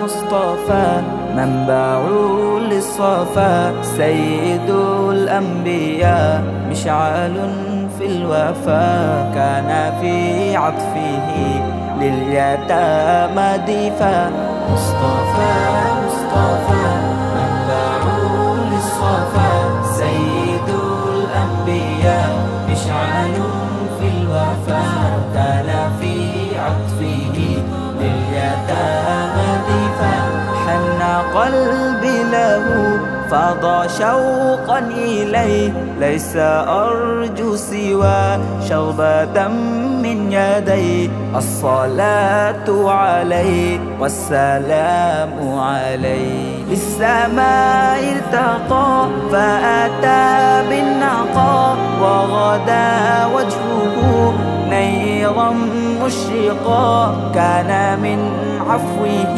مصطفى منبع للصفا سيد الأنبياء مشعل في الوفا كان في عطفه لليتامى دفا مصطفى منبع للصفا سيد الأنبياء مشعل في الوفا كان في عطفه لليتامى دفا حن قلبي له فاض شوقا إليه ليس أرجو سوى شربة من يديه الصلاة عليه والسلام عليه للسماء ارتقى فأتى بالنقى وغدا وجهه نيرا مشرقا كان من عفوه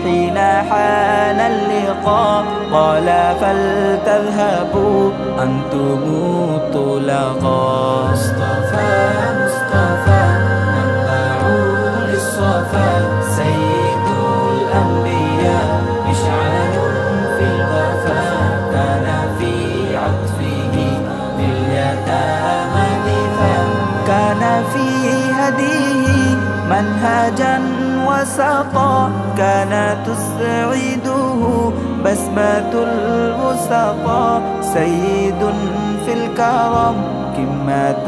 حين حان اللقاء قال فلتذهبوا أنتم طلقا مصطفى منبع للصفا سيد الأنبياء مشعل في الوفا كان في عطفه لليتامى دفا كان في هديه منهجا وسطا كان تسعده بسمة الوسطى سيد في الكرم كمة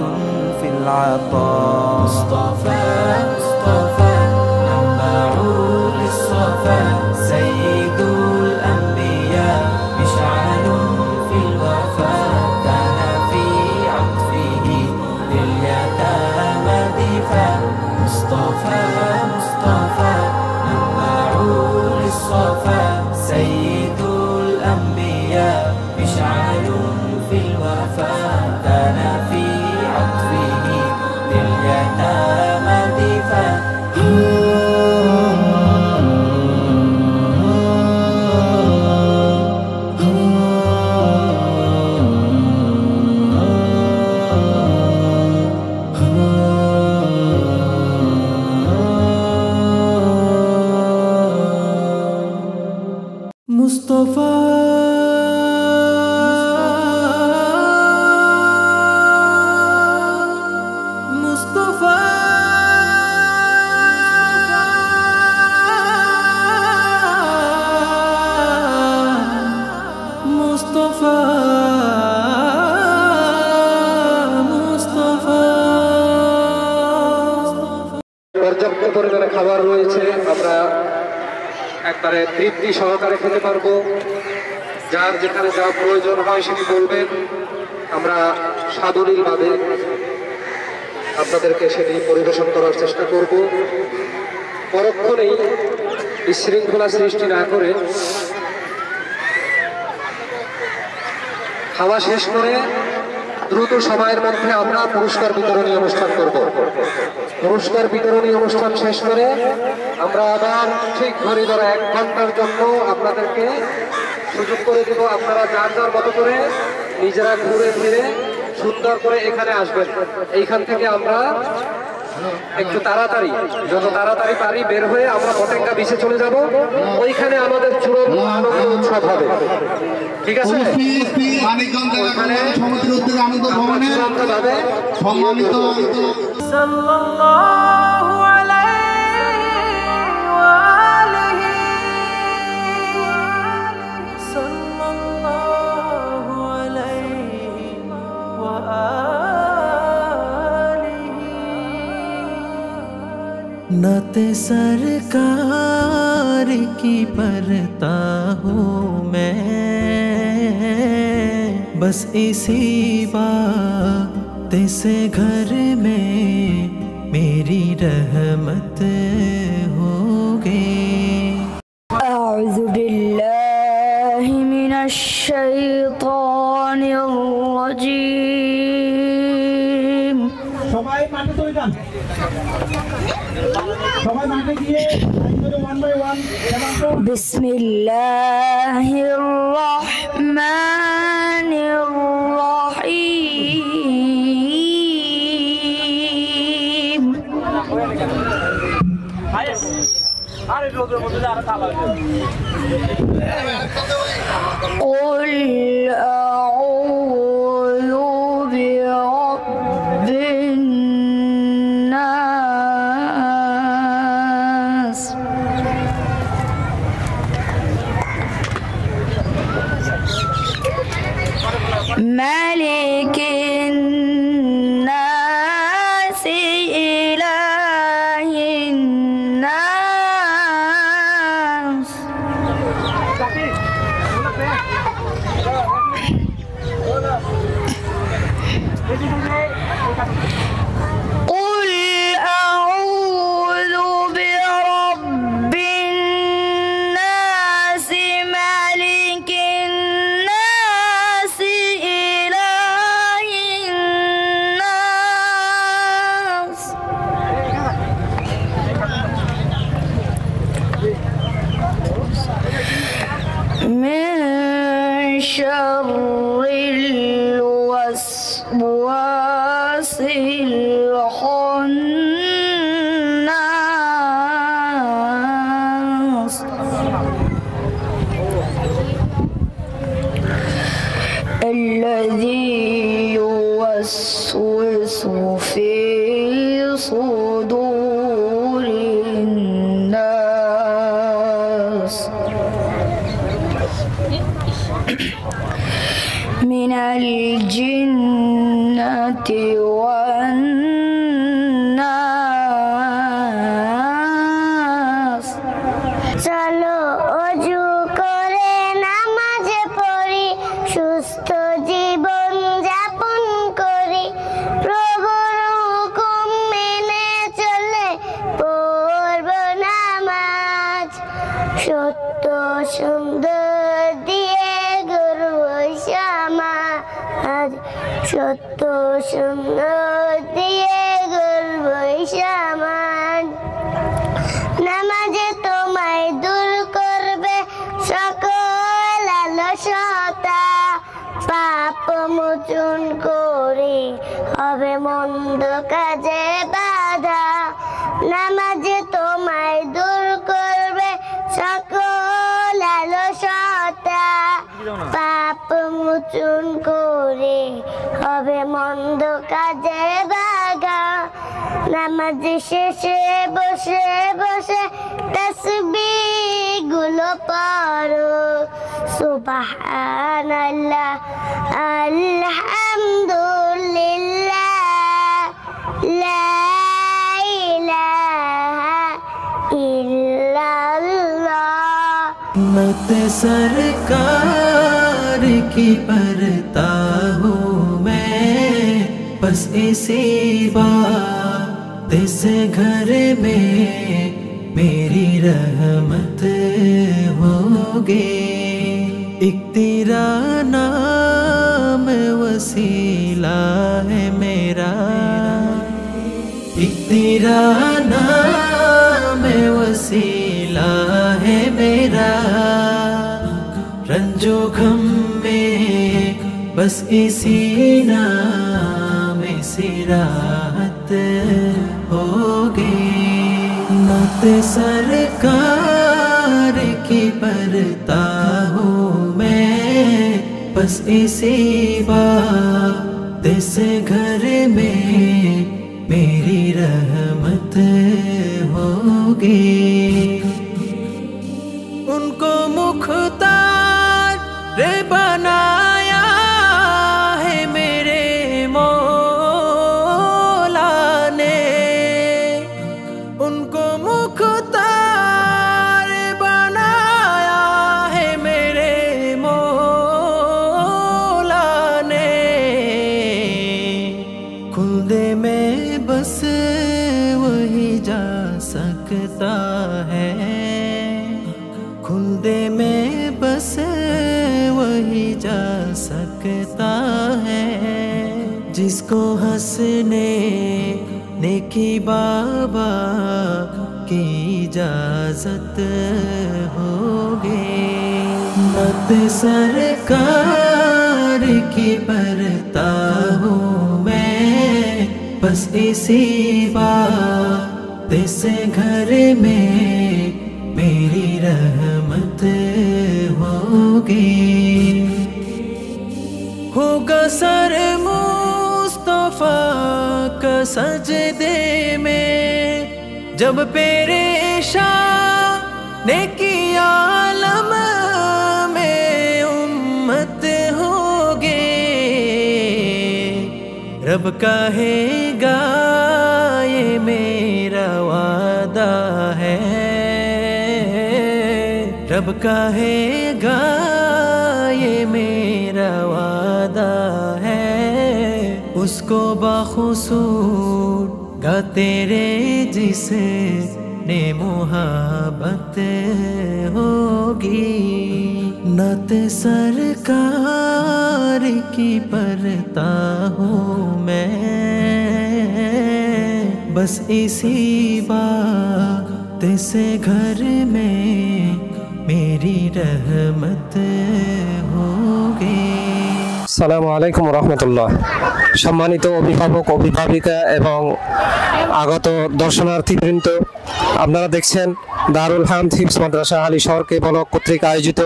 في العطاء مصطفى منبع للصفا سيد الأنبياء مشعل في الوفا كان في عطفه لليتامى دفا مصطفى منبع للصفا سيد الأنبياء مشعل في الوفا كان في عطفه لليتامى دفا পর্যাপ্ত পরিমাণে খাবার রয়েছে আমরা একবারে তৃপ্তি সহকারে খেতে পারবো যার যেখানে যা প্রয়োজন হয় সেটি বলবেন আমরা সাদলীলভাবে আপনাদেরকে সেটি পরিবেশন করার চেষ্টা করব পরক্ষণেই বিশৃঙ্খলা সৃষ্টি না করে খাওয়া শেষ করে দ্রুত সময়ের মধ্যে আমরা পুরস্কার বিতরণী অনুষ্ঠান করব পুরস্কার বিতরণী অনুষ্ঠান শেষ করে আমরা আবার ঠিক ঘড়ি ধরে 1 ঘন্টার জন্য আপনাদেরকে সুযোগ করে দেব আপনারা যার যার মতো করে নিজেরা ঘুরে ফিরে সুন্দর করে এখানে আসবেন এইখান থেকে আমরা একটু তাড়াতাড়ি যত তাড়াতাড়ি পারি বের হয়ে আমরা পতেঙ্গা বিচে চলে যাব ওইখানে আমাদের চূড়ান্ত আনন্দ উৎসব হবে ঠিক আছে মানিকগঞ্জ জেলা সমিতির উদ্যোগে আনন্দ ভবনে সম্মানিত সাল্লাল্লাহু আলাইহি ওয়া আলিহি সাল্লাল্লাহু আলাইহি ওয়া नाते सरकार की परता हूँ मैं बस इसी बात से घर में मेरी रहमत होगी أعوذ بالله من الشيطان الرجيم সবাই মাঠে চলে যান, সবাই মাঠে গিয়ে ওয়ান বাই ওয়ান। বিসমিল্লাহির রহমানির রহিম। قل أعوذ برب الناس ملك الناس إله الناس قل أعوذ برب الناس ملك الناس إله الناس من شر الوسواس الخناس الذي يوسوس في صدور الناس من الجنة والناس চলো অজু করে নামাজ পড়ি, সুস্থ জীবন যাপন করি, প্রভুর হুকুম মেনে চলে পড়ব নামাজ, সত্য সুন্দর দিয়ে গর্ব সমাজ, সত্য সুন্দর দিয়ে গর্ব সমাজ। নামাজে তোমায় দূর করবে সকল আলসতা, পাপ মোচন করে হবে মন্দ কাজে বাধা। নামাজে তোমায় দূর করবে সকল আলসতা, পাপ মোচন করে হবে মন্দ কাজে বাধা। নামাজ শেষে বসে বসে তাসবিহ গুলো পড়ো, সুবহানাল্লাহ আলহামদুলিল্লাহ লা ইলাহা ইল্লাল্লাহ। मत सरकार की परता हूँ मैं, बस इसी बात इस घर में मेरी रहमत होगी। एक तेरा नाम वसीला है मेरा, एक तेरा नाम वसीला है मेरा, रंजो गम में बस इसी नाम से राहत होगी। मत सरकार की परता हूँ मैं, बस इसी बात इस घर में मेरी रहमत होगी। उनको मुख्तार रे बनाया है मेरे मौला ने, उनको मुख्तार बनाया है मेरे मौला ने। खुल्दे में बस वही जा सकता है, खुल्दे में बस वही जा सकता है, जिस इसको हंसने नेकी बाबा की इजाजत होगी। मत सरकार की परता हूँ मैं, बस इसी बात से घर में मेरी रहमत होगी। होगा सर मुस्तफा का सजदे में जब पेरेशान नेकी आलम में उम्मत होगे। रब कहेगा ये मेरा वादा है, रब कहेगा ये मेरा वादा है। उसको बाखुसूर गा तेरे जिसने मुहब्बत होगी। नत सरकार की परता हूँ मैं, बस इसी बात से घर में मेरी रहमत होगी। আসসালামু আলাইকুম রহমতুল্লাহ। সম্মানিত অভিভাবক অভিভাবিকা এবং আগত দর্শনার্থীবৃন্দ, আপনারা দেখছেন দারুল হামদ হিফজ মাদ্রাসা হালিশহর কে ব্লক কর্তৃক আয়োজিত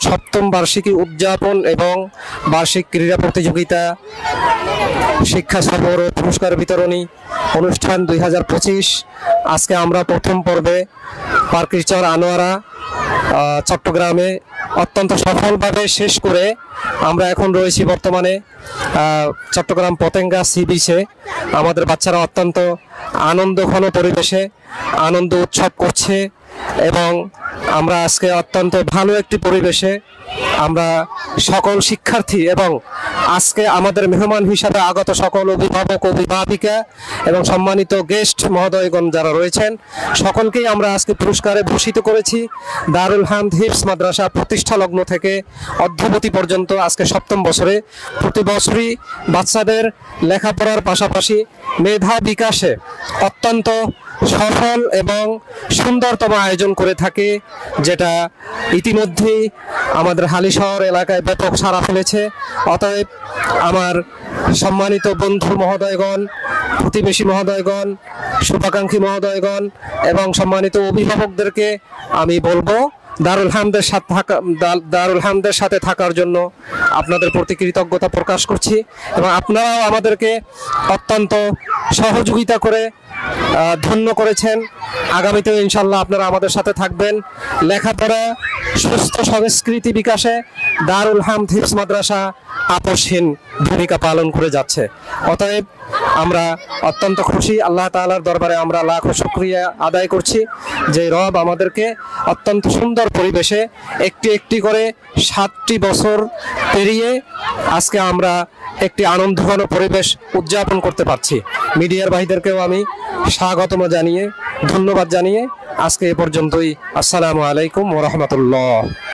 সপ্তম বার্ষিকী উদযাপন এবং বার্ষিক ক্রীড়া প্রতিযোগিতা শিক্ষা সফর ও পুরস্কার বিতরণী অনুষ্ঠান 2025। আজকে আমরা প্রথম পর্বে পার্কিরচর আনোয়ারা চট্টগ্রামে অত্যন্ত সফলভাবে শেষ করে আমরা এখন রয়েছি বর্তমানে চট্টগ্রাম পতেঙ্গা সি বিচে। আমাদের বাচ্চারা অত্যন্ত আনন্দঘন পরিবেশে আনন্দ উৎসব করছে এবং আমরা আজকে অত্যন্ত ভালো একটি পরিবেশে আমরা সকল শিক্ষার্থী এবং আজকে আমাদের মেহমান হিসাবে আগত সকল অভিভাবক অভিভাবিকা এবং সম্মানিত গেস্ট মহোদয়গণ যারা রয়েছেন সকলকেই আমরা আজকে পুরস্কারে ভূষিত করেছি। দারুল হামদ হিফজ মাদ্রাসা প্রতিষ্ঠা লগ্ন থেকে অদ্যাবধি পর্যন্ত আজকে সপ্তম বছরে প্রতি বছরই বাচ্চাদের লেখাপড়ার পাশাপাশি মেধা বিকাশে অত্যন্ত সফল এবং সুন্দরতম আয়োজন করে থাকে, যেটা ইতিমধ্যেই আমাদের হালিশহর এলাকায় ব্যাপক সাড়া ফেলেছে। অতএব আমার সম্মানিত বন্ধু মহোদয়গণ, প্রতিবেশী মহোদয়গণ, শুভাকাঙ্ক্ষী মহোদয়গণ এবং সম্মানিত অভিভাবকদেরকে আমি বলবো দারুল হামদের সাথে থাকার জন্য আপনাদের প্রতি কৃতজ্ঞতা প্রকাশ করছি এবং আপনারাও আমাদেরকে অত্যন্ত সহযোগিতা করে ধন্য করেছেন। আগামীতেও ইনশাল্লাহ আপনারা আমাদের সাথে থাকবেন। লেখাপড়া সুস্থ সংস্কৃতি বিকাশে দারুল হামদ হিফজ মাদ্রাসা আপসহীন ভূমিকা পালন করে যাচ্ছে। অতএব আমরা অত্যন্ত খুশি, আল্লাহ তাআলার দরবারে আমরা লাখো শুকরিয়া আদায় করছি যে রব আমাদেরকে অত্যন্ত সুন্দর পরিবেশে একটি একটি করে 7টি বছর পেরিয়ে আজকে আমরা একটি আনন্দঘন পরিবেশ উদযাপন করতে পারছি। মিডিয়ার ভাইদেরকেও আমি স্বাগতম জানিয়ে ধন্যবাদ জানিয়ে আজকে এ পর্যন্তই। আসসালামু আলাইকুম ওয়া রাহমাতুল্লাহ।